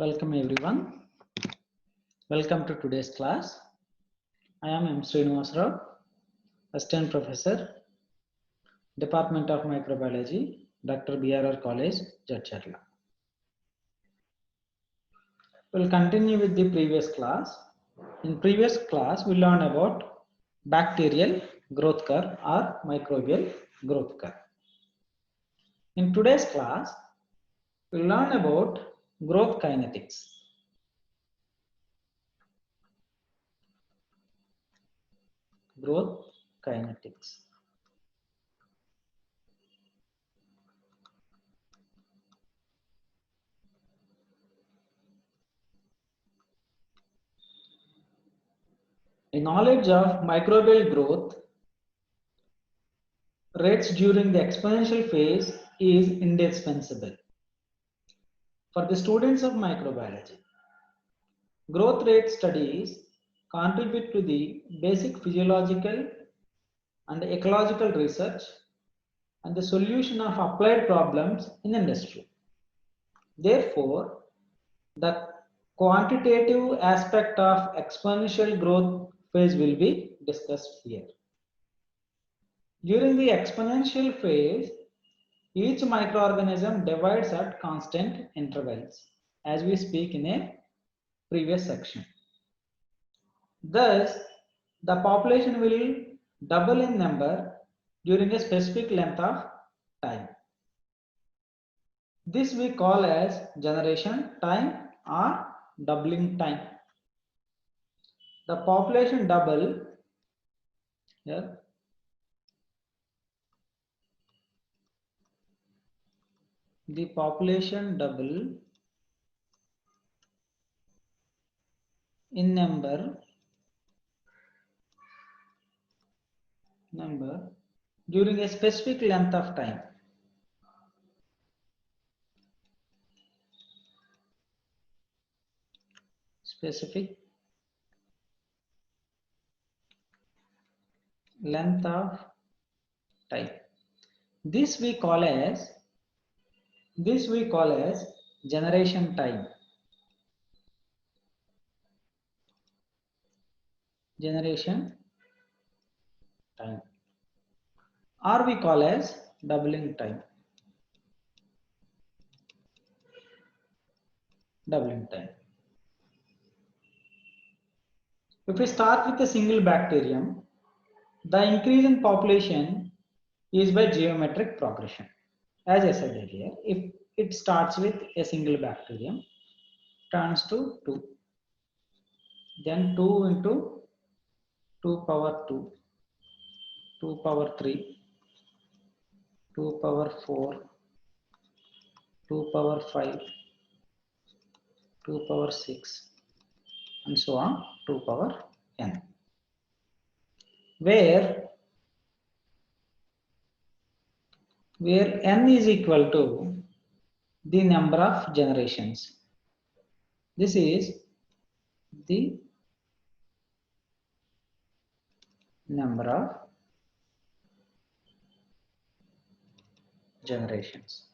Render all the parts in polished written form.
Welcome everyone. Welcome to today's class. I am M. Srinivas Rao, Assistant Professor, Department of Microbiology, Dr. BRR College, Jadcherla. We'll continue with the previous class. In previous class, we learned about bacterial growth curve or microbial growth curve. In today's class, we'll learn about growth kinetics. Growth kinetics. A knowledge of microbial growth rates during the exponential phase is indispensable for the students of microbiology. Growth rate studies contribute to the basic physiological and ecological research and the solution of applied problems in industry. Therefore, the quantitative aspect of exponential growth phase will be discussed here. During the exponential phase, each microorganism divides at constant intervals, as we speak in a previous section. Thus, the population will double in number during a specific length of time. This we call as generation time or doubling time. The population double here. The population double in number during a specific length of time. Specific length of time. This we call as generation time. Generation time, or we call as doubling time. Doubling time. If we start with a single bacterium, the increase in population is by geometric progression. As I said earlier, if it starts with a single bacterium, turns to 2, then 2 into 2 power 2, 2 power 3, 2 power 4, 2 power 5, 2 power 6, and so on, 2 power n, where n is equal to the number of generations. This is the number of generations.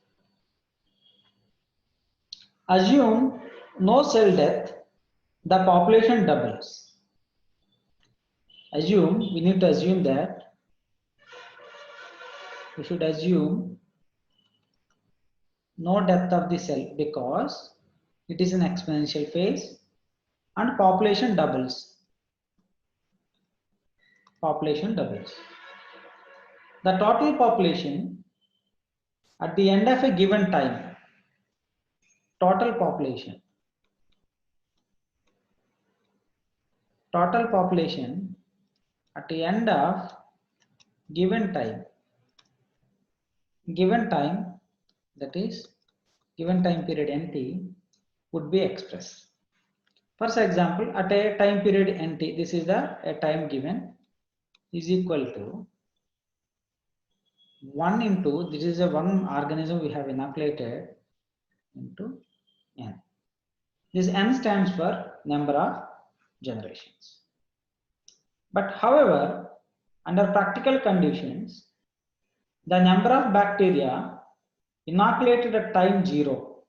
Assume no cell death, the population doubles. We need to assume that we should assume no death of the cell because it is an exponential phase and population doubles. The total population at the end of a given time, total population at the end of given time, that is given time period nt, would be expressed. For example, at a time period nt, this is a time given, is equal to 1 into, this is a one organism we have inoculated, into n. This n stands for number of generations. But however, under practical conditions, the number of bacteria inoculated at time 0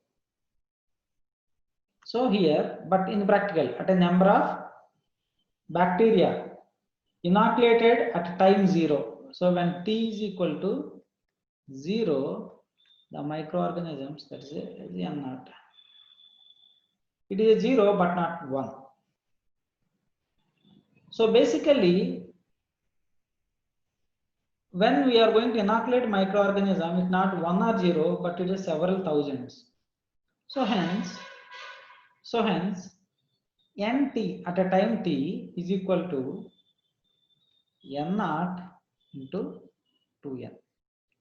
So here, but in practical, at a number of bacteria inoculated at time 0. So when t is equal to 0, the microorganisms, that is n naught, it is a 0 but not 1. So basically, when we are going to inoculate microorganism, it's not 1 or 0, but it is several thousands. So hence nt at a time t is equal to n naught into 2n,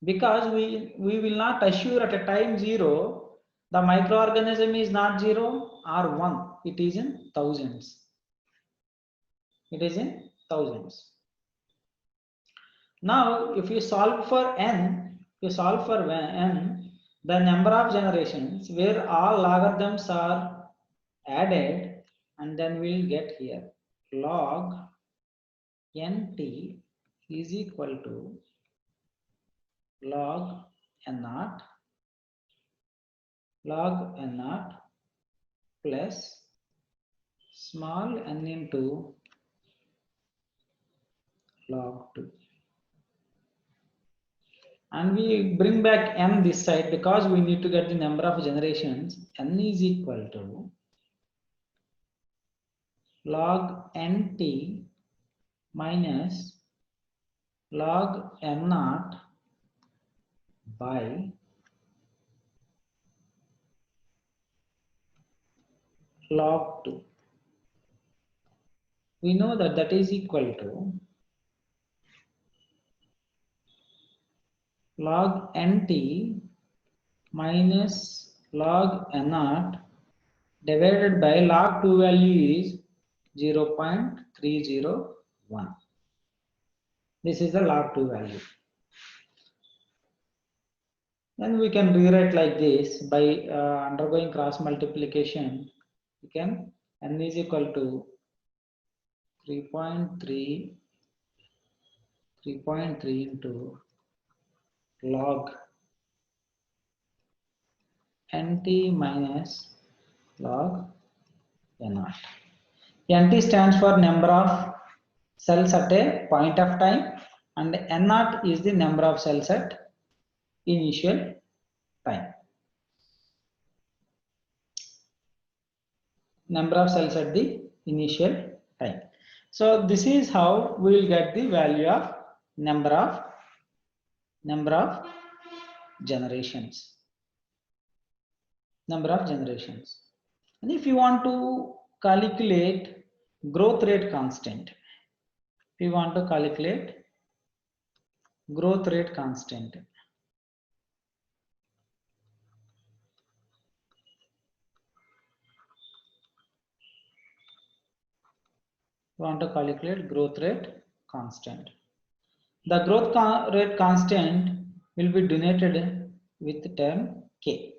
because we will not assure at a time 0 the microorganism is not 0 or 1, it is in thousands. It is in thousands. Now if you solve for n, the number of generations where all logarithms are added, and then we'll get here log nt is equal to log n naught plus small n into log 2, and we bring back m this side because we need to get the number of generations. N is equal to log nt minus log n naught by log 2. We know that that is equal to log nt minus log n naught divided by log 2 value is 0.301. This is the log 2 value. Then we can rewrite like this by undergoing cross multiplication. We can n is equal to 3.3 into log nt minus log n naught. Nt stands for number of cells at a point of time, and n naught is the number of cells at initial time. Number of cells at the initial time. So this is how we will get the value of number of generations. Number of generations. And if you want to calculate growth rate constant, we want to calculate growth rate constant. We want to calculate growth rate constant. The growth rate constant will be denoted with the term K.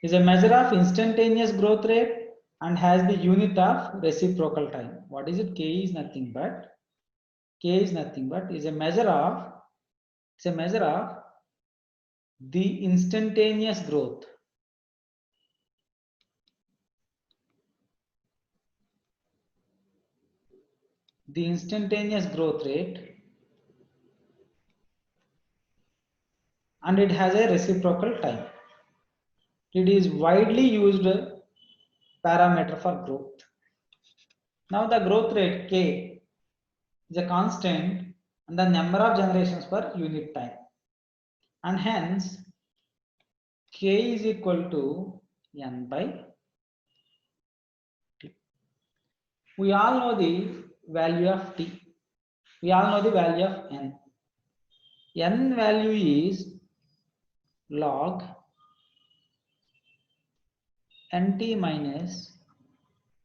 Is a measure of instantaneous growth rate and has the unit of reciprocal time. What is it? K is nothing but is a measure of the instantaneous growth. The instantaneous growth rate, and it has a reciprocal time. It is widely used parameter for growth. Now the growth rate K is a constant and the number of generations per unit time, and hence K is equal to n by t. We all know the value of t. We all know the value of n. N value is log nt minus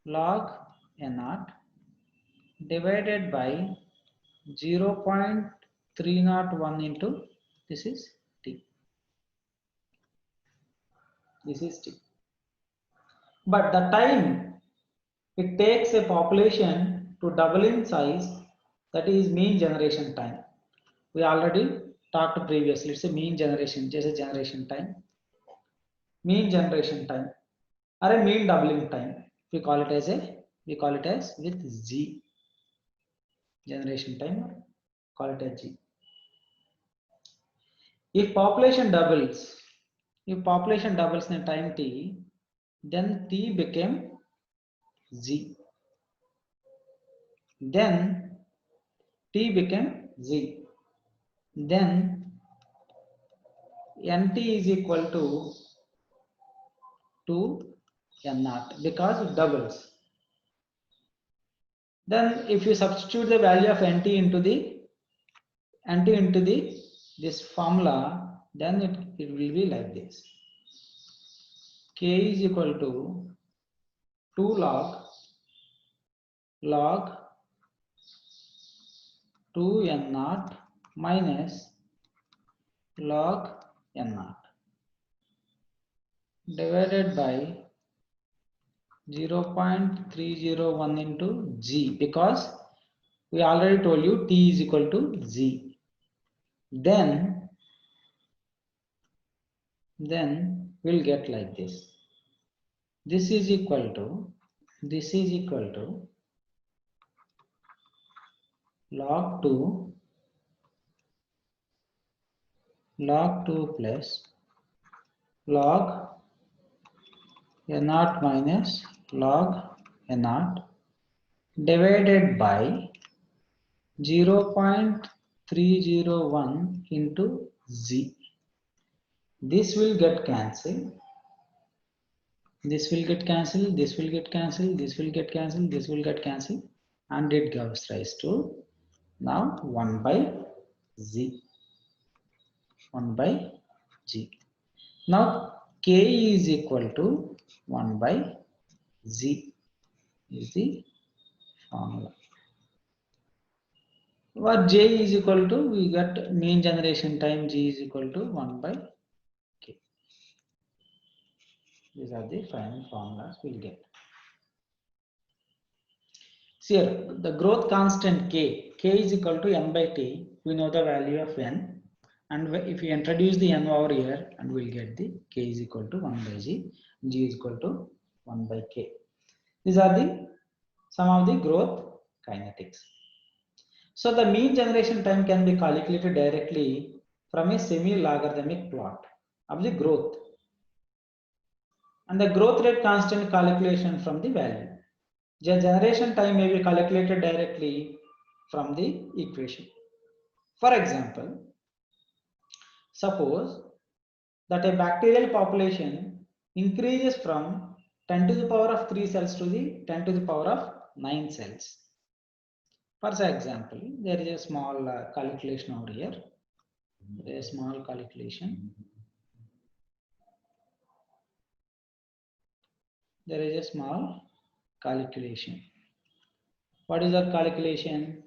log n naught divided by 0.301 into this is t. This is t. But the time it takes a population to double in size, that is mean generation time. We already talked previously. It's a mean generation, just a generation time. Mean generation time. or a mean doubling time. We call it as with G, generation time, call it as G. If population doubles in time t, then t became Z. Then t became Z. Then nt is equal to 2n0 because it doubles. Then if you substitute the value of nt into this formula, then it will be like this. K is equal to 2 log 2n0 minus log n0 divided by 0.301 into G, because we already told you T is equal to Z. Then we'll get like this. This is equal to log 2 plus log n0 minus log n0 divided by 0.301 into Z. This will get cancelled. This will get cancelled. This will get cancelled. This will get cancelled. This will get cancelled, and it gives rise to now 1 by Z. 1 by G. Now K is equal to 1 by Z is the formula. What J is equal to, we got mean generation time G is equal to 1 by K. These are the final formulas we'll get. See here, the growth constant K is equal to n by T. We know the value of n, and if we introduce the n over here, and we'll get the K is equal to 1 by G, G is equal to 1 by K. These are some of the growth kinetics. So the mean generation time can be calculated directly from a semi-logarithmic plot of the growth, and the growth rate constant calculation from the value. The generation time may be calculated directly from the equation. For example, suppose that a bacterial population increases from 10 to the power of 3 cells to the 10 to the power of 9 cells. For example, there is a small calculation over here. There is a small calculation. There is a small calculation. What is the calculation?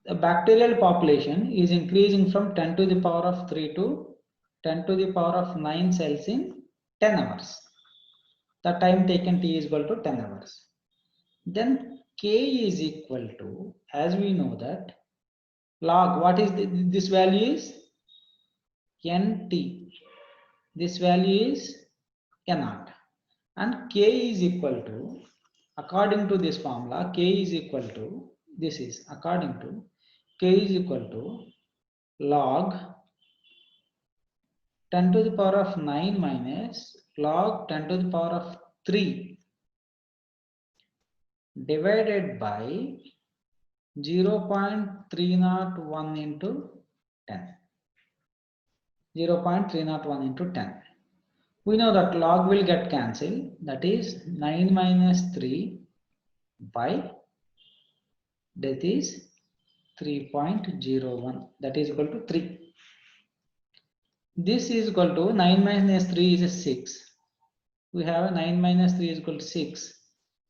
The bacterial population is increasing from 10 to the power of 3 to 10 to the power of 9 cells in 10 hours. The time taken T is equal to 10 hours. Then K is equal to, as we know that, log, what is this value is NT. This value is N0. And K is equal to, according to this formula, K is equal to, this is according to, K is equal to log 10 to the power of 9 minus log 10 to the power of 3 divided by 0.301 into 10. 0.301 into 10. We know that log will get cancelled. That is 9 minus 3 by, that is 3.01. That is equal to 3. This is equal to 9 minus 3 is 6. We have 9 minus 3 is equal to 6.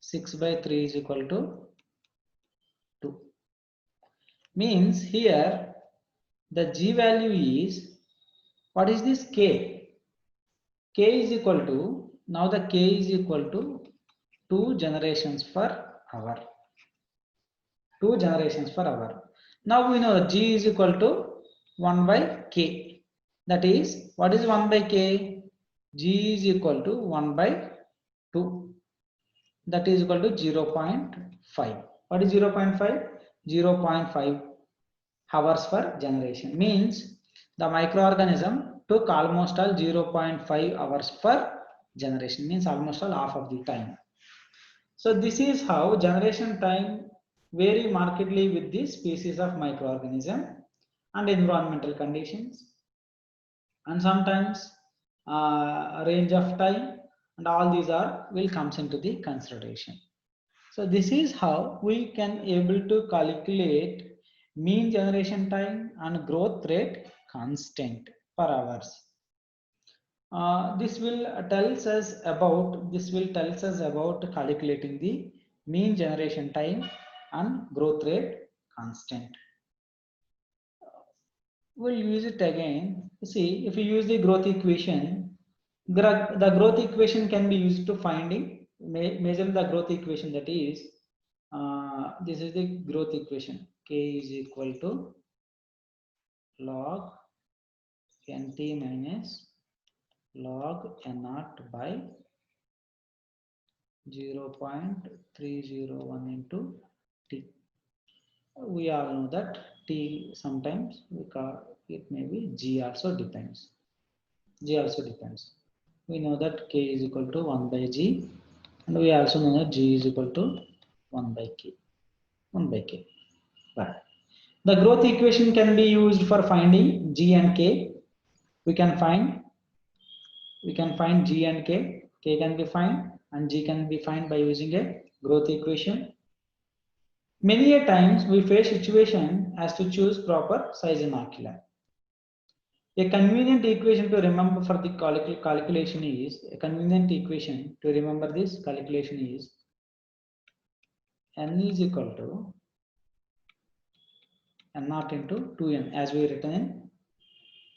6 by 3 is equal to 2. Means here the G value is, what is this K? K is equal to, now the K is equal to 2 generations per hour. 2 generations per hour. Now we know G is equal to 1 by K. That is, what is 1 by K? G is equal to 1 by 2. That is equal to 0.5. What is 0.5? 0.5 hours for generation. Means the microorganism took almost all 0.5 hours for generation. Means almost all half of the time. So this is how generation time vary markedly with the species of microorganism and environmental conditions, and sometimes a range of time, and all these are will comes into the consideration. So this is how we can able to calculate mean generation time and growth rate constant per hours. This will tells us about calculating the mean generation time and growth rate constant. We'll use it again. See, if you use the growth equation, the growth equation can be used to finding measure the growth equation. That is, this is the growth equation. K is equal to log nt minus log n0 by 0.301 into t. We all know that t sometimes we call it, maybe g also depends. G also depends. We know that k is equal to 1 by g, and we also know that g is equal to 1 by k. 1 by k. But the growth equation can be used for finding g and k. We can find g and k. K can be found and g can be found by using a growth equation. Many a times we face situation as to choose proper size inoculum. A convenient equation to remember for the calculation is n is equal to n0 into 2n, as we written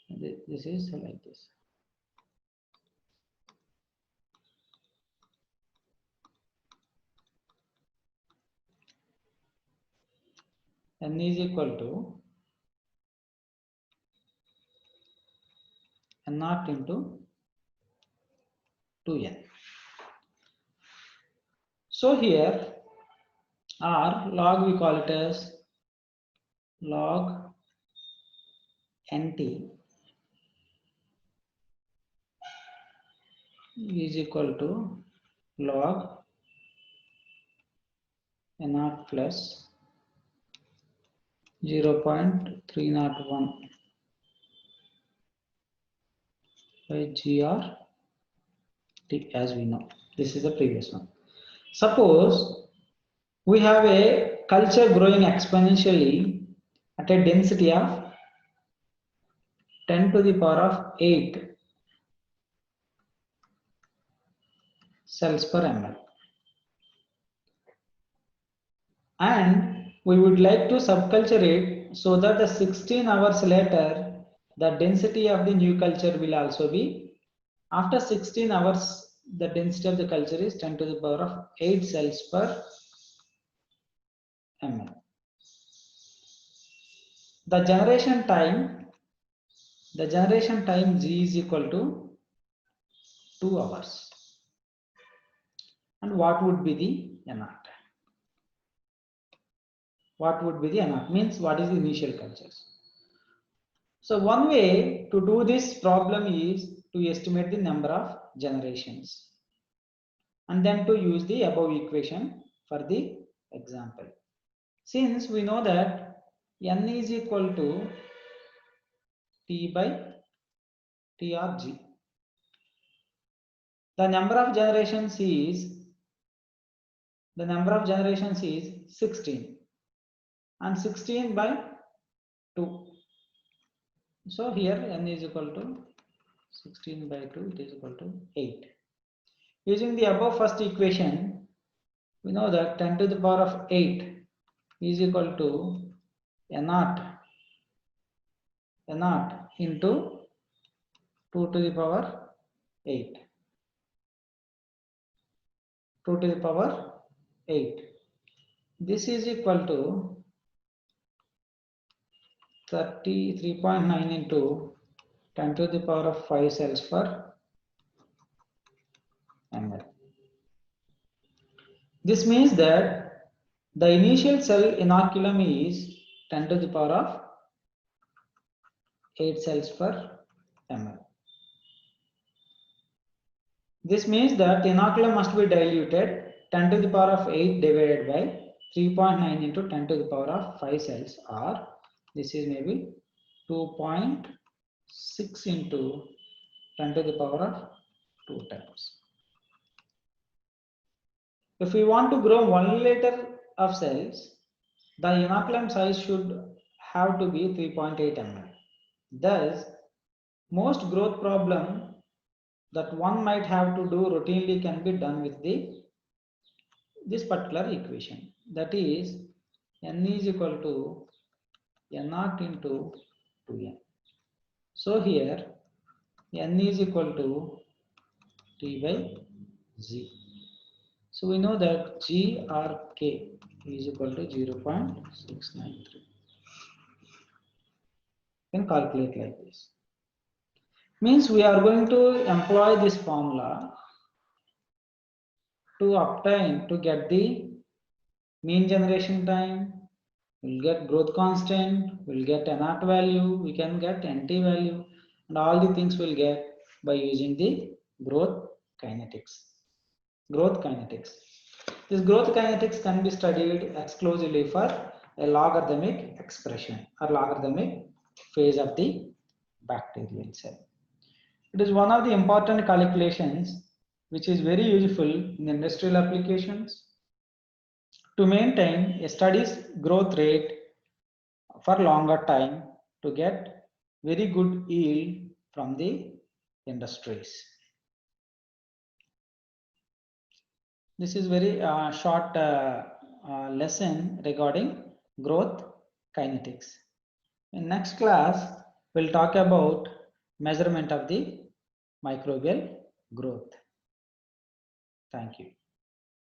in this is like this. N is equal to n0 into 2n. So here R log, we call it as log nt is equal to log n0 plus 0.301 by gr t, as we know. This is the previous one. Suppose we have a culture growing exponentially at a density of 10 to the power of 8 cells per ml, and we would like to subculture it so that the 16 hours later the density of the new culture will also be, after 16 hours the density of the culture is 10 to the power of 8 cells per ml. The generation time g is equal to 2 hours. And what would be the n0? What would be the n0? Means what is the initial cultures? So one way to do this problem is to estimate the number of generations, and then to use the above equation for the example. Since we know that n is equal to t by t of g, the number of generations is 16, and 16 by 2. So here n is equal to 16 by 2, it is equal to 8. Using the above first equation, we know that 10 to the power of 8 is equal to n0 into 2 to the power 8. 2 to the power 8. This is equal to 33.9 into 10 to the power of 5 cells per ml. This means that the initial cell inoculum is 10 to the power of 8 cells per ml. This means that inoculum must be diluted 10 to the power of 8 divided by 3.9 into 10 to the power of 5 cells, or this is maybe 2.6 into 10 to the power of 2 times. If we want to grow 1 liter of cells, the inoculum size should have to be 3.8 ml. Thus, most growth problem that one might have to do routinely can be done with this particular equation. That is, n is equal to n0 into 2n. So here n is equal to T by Z. So we know that G or K is equal to 0.693. You can calculate like this. Means we are going to employ this formula to get the mean generation time, we'll get growth constant, we'll get n0 value, we can get NT value, and all the things we'll get by using the growth kinetics. This growth kinetics can be studied exclusively for a logarithmic expression or logarithmic phase of the bacterial cell. It is one of the important calculations which is very useful in industrial applications to maintain a study's growth rate for longer time to get very good yield from the industries. This is very short lesson regarding growth kinetics. In next class, we'll talk about measurement of the microbial growth. Thank you.